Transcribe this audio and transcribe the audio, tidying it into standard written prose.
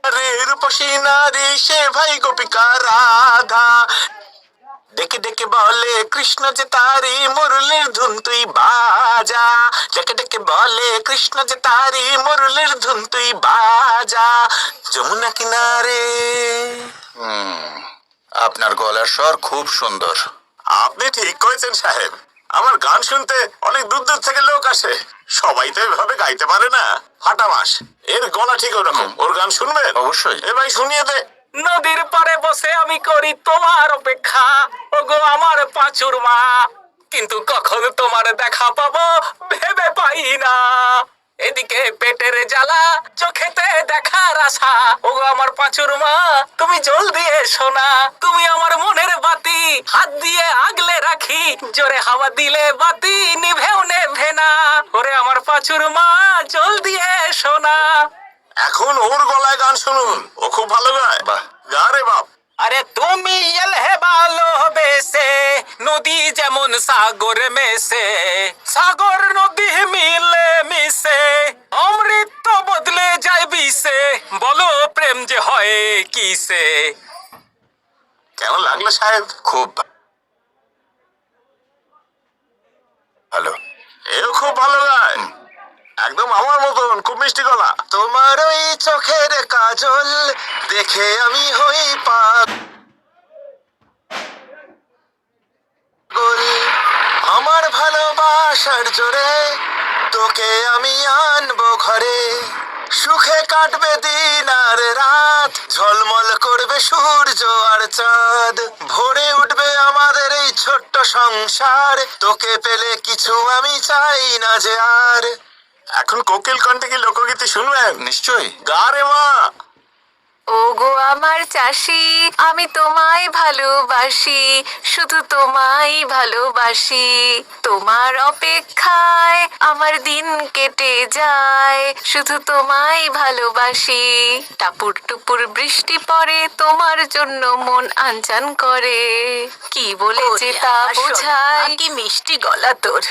রে রূপসী নারী সে ভাই গোপিকা রাধা, ডেকে ডেকে বলে কৃষ্ণ যে তারি মুরলির ধুন তুই বাজা, ডেকে ডেকে বলে কৃষ্ণ যে তারি মুরলির ধুন তুই বাজা, যমুনা কিনারে। আপনার গলার স্বর খুব সুন্দর। আপনি ঠিক করেছেন সাহেব, আমার গান শুনতে অনেক দূর দূর থেকে লোক আসে, সবাই তো এভাবে গাইতে পারে না। ফাটা মাস, এর গলা ঠিক ওরকম, ওর গান শুনবেন? অবশ্যই। এ ভাই শুনিয়ে দে। নদীর পাড়ে বসে আমি করি তোমার অপেক্ষা, ওগো আমার পাঁচুর মা, কিন্তু কখন তোমার দেখা পাবো ভেবে পাই না। এদিকে পেটের জ্বালা, চোখেতে দেখার আশা, ওগো আমার পাঁচুর মা তুমি জলদি এসো না। তুমি আমার মনের বাতি হাত দিয়ে আগলে রাখি, জোরে হাওয়া দিলে বাতি নিভেও নেভে না। ওরে আমার পাঁচুর মা জলদি এসো না। এখন ওর গলায় গান শুনুন, ও খুব ভালো গায়। বাহ। গা রে বাপ। আরে তুমি এলে ভালোবেসে, নদী যেমন সাগর মেশে, সাগর নদী মিলে মিশে, অমৃত বদলে যায় বিষে, বলো প্রেম যে হয় কিসে। কেমন লাগলো সাহেব? খুব ভালো। এও খুব ভালো গায়, একদম আমার মতন, খুব মিষ্টি গলা। তোমার ওই চোখের কাজল দেখে আমি হই পাগল, আমার ভালোবাসার জোরে তোকে আমি আনবো ঘরে, সুখে কাটবে দিন আর রাত, ঝলমল করবে সূর্য আর চাঁদ, ভরে উঠবে আমাদের এই ছোট্ট সংসার, তোকে পেলে কিছু আমি চাই না যে আর। এখন কোকিল কণ্ঠে কি লোকগীতি শুনবেন? নিশ্চয়ই। গা রে মা। ওগো আমার চাষি, আমি তোমায় ভালোবাসি, শুধু তোমায় ভালোবাসি, তোমার অপেক্ষায় আমার দিন কেটে যায়, শুধু তোমায় ভালোবাসি, টাপুর টুপুর বৃষ্টি পড়ে তোমার জন্য মন আনচান করে, কি বলে যে তা বোঝায়। কি মিষ্টি গলা তোর।